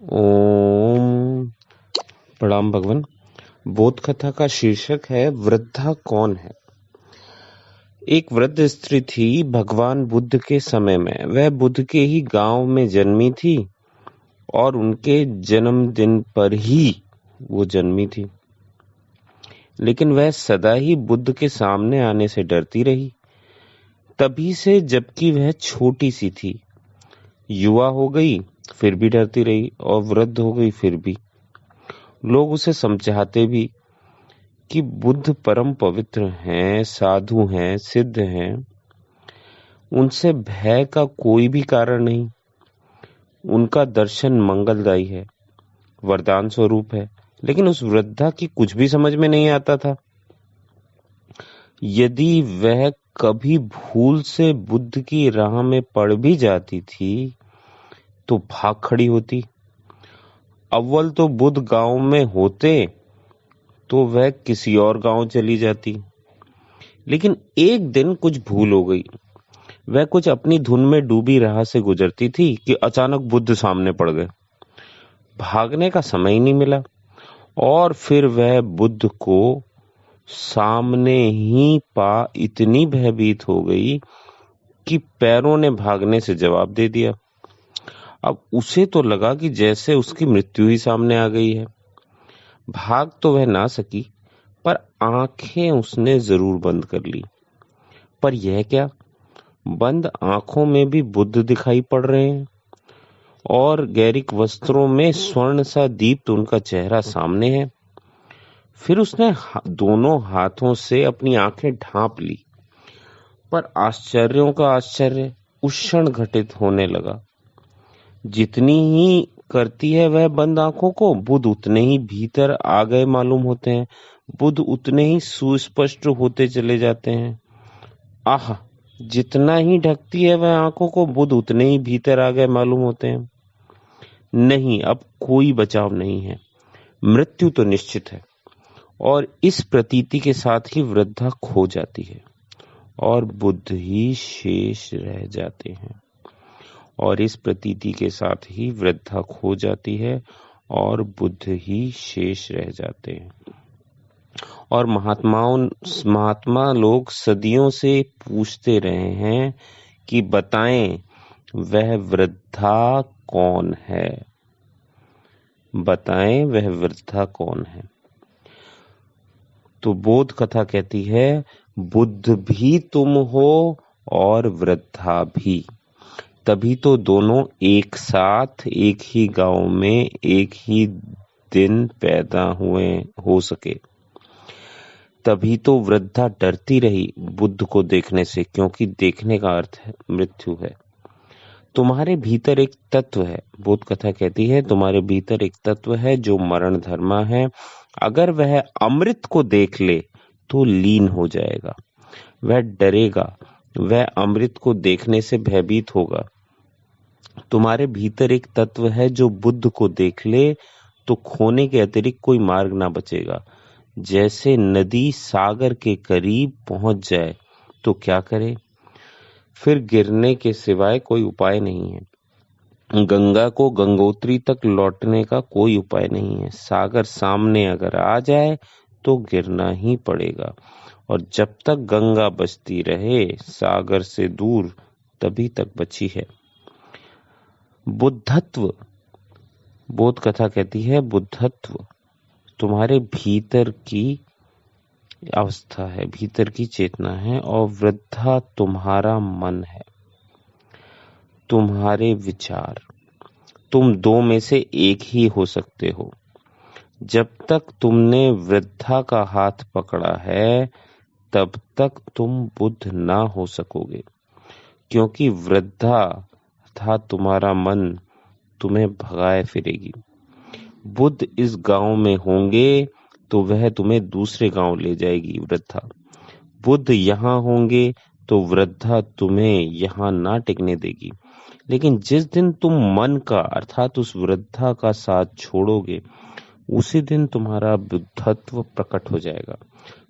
ओम प्रणाम भगवान। बोध कथा का शीर्षक है वृद्धा कौन है। एक वृद्ध स्त्री थी भगवान बुद्ध के समय में। वह बुद्ध के ही गांव में जन्मी थी और उनके जन्मदिन पर ही वो जन्मी थी, लेकिन वह सदा ही बुद्ध के सामने आने से डरती रही। तभी से, जबकि वह छोटी सी थी। युवा हो गई फिर भी डरती रही और वृद्ध हो गई फिर भी। लोग उसे समझाते भी कि बुद्ध परम पवित्र हैं, साधु हैं, सिद्ध हैं, उनसे भय का कोई भी कारण नहीं। उनका दर्शन मंगलदायी है, वरदान स्वरूप है। लेकिन उस वृद्धा की कुछ भी समझ में नहीं आता था। यदि वह कभी भूल से बुद्ध की राह में पड़ भी जाती थी तो भाग खड़ी होती। अव्वल तो बुद्ध गांव में होते तो वह किसी और गांव चली जाती। लेकिन एक दिन कुछ भूल हो गई। वह कुछ अपनी धुन में डूबी राह से गुजरती थी कि अचानक बुद्ध सामने पड़ गए। भागने का समय ही नहीं मिला और फिर वह बुद्ध को सामने ही पा इतनी भयभीत हो गई कि पैरों ने भागने से जवाब दे दिया। अब उसे तो लगा कि जैसे उसकी मृत्यु ही सामने आ गई है। भाग तो वह ना सकी, पर आंखें उसने जरूर बंद कर ली। पर यह क्या, बंद आंखों में भी बुद्ध दिखाई पड़ रहे हैं और गैरिक वस्त्रों में स्वर्ण सा दीप्त उनका चेहरा सामने है। फिर उसने दोनों हाथों से अपनी आंखें ढांप ली, पर आश्चर्यों का आश्चर्य उस क्षण घटित होने लगा। जितनी ही करती है वह बंद आंखों को, बुद्ध उतने ही भीतर आ गए मालूम होते हैं। बुद्ध उतने ही सुस्पष्ट होते चले जाते हैं। आह, जितना ही ढकती है वह आंखों को, बुद्ध उतने ही भीतर आ गए मालूम होते हैं। नहीं, अब कोई बचाव नहीं है। मृत्यु तो निश्चित है। और इस प्रतीति के साथ ही वृद्धा खो जाती है और बुद्ध ही शेष रह जाते हैं। और इस प्रतीति के साथ ही वृद्धा खो जाती है और बुद्ध ही शेष रह जाते हैं। और महात्मा लोग सदियों से पूछते रहे हैं कि बताएं वह वृद्धा कौन है, बताएं वह वृद्धा कौन है। तो बोध कथा कहती है, बुद्ध भी तुम हो और वृद्धा भी। तभी तो दोनों एक साथ एक ही गांव में एक ही दिन पैदा हुए हो सके। तभी तो वृद्धा डरती रही बुद्ध को देखने से, क्योंकि देखने का अर्थ है मृत्यु है। तुम्हारे भीतर एक तत्व है, बोध कथा कहती है, तुम्हारे भीतर एक तत्व है जो मरण धर्मा है। अगर वह अमृत को देख ले तो लीन हो जाएगा। वह डरेगा, वह अमृत को देखने से भयभीत होगा। तुम्हारे भीतर एक तत्व है जो बुद्ध को देख ले तो खोने के अतिरिक्त कोई मार्ग ना बचेगा। जैसे नदी सागर के करीब पहुंच जाए तो क्या करे, फिर गिरने के सिवाय कोई उपाय नहीं है। गंगा को गंगोत्री तक लौटने का कोई उपाय नहीं है। सागर सामने अगर आ जाए तो गिरना ही पड़ेगा। और जब तक गंगा बचती रहे सागर से दूर, तभी तक बची है बुद्धत्व। बोध कथा कहती है, बुद्धत्व तुम्हारे भीतर की अवस्था है, भीतर की चेतना है। और वृद्धा तुम्हारा मन है, तुम्हारे विचार। तुम दो में से एक ही हो सकते हो। जब तक तुमने वृद्धा का हाथ पकड़ा है तब तक तुम बुद्ध ना हो सकोगे, क्योंकि वृद्धा था तुम्हारा मन तुम्हें भगाए फिरेगी। बुद्ध इस गांव में होंगे तो वह तुम्हें दूसरे गांव ले जाएगी वृद्धा। बुद्ध यहाँ होंगे तो वृद्धा तुम्हें यहाँ ना टिकने देगी। लेकिन जिस दिन तुम मन का अर्थात उस वृद्धा का साथ छोड़ोगे, उसी दिन तुम्हारा बुद्धत्व प्रकट हो जाएगा।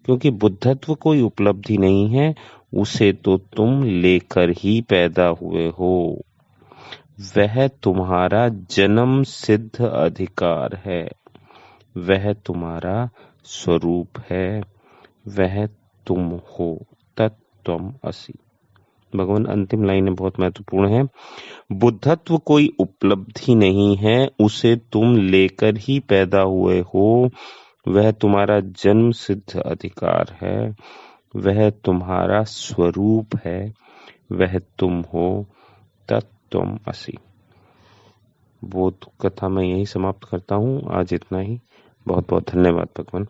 क्योंकि बुद्धत्व कोई उपलब्धि नहीं है, उसे तो तुम लेकर ही पैदा हुए हो। वह तुम्हारा जन्म सिद्ध अधिकार है, वह तुम्हारा स्वरूप है, वह तुम हो, तत्त्वम् असि। भगवान अंतिम लाइन बहुत महत्वपूर्ण है। बुद्धत्व कोई उपलब्धि नहीं है, उसे तुम लेकर ही पैदा हुए हो। वह तुम्हारा जन्म सिद्ध अधिकार है, वह तुम्हारा स्वरूप है, वह तुम हो, तत्त्वम् असि। बोध कथा मैं यही समाप्त करता हूँ। आज इतना ही। बहुत बहुत धन्यवाद भगवान।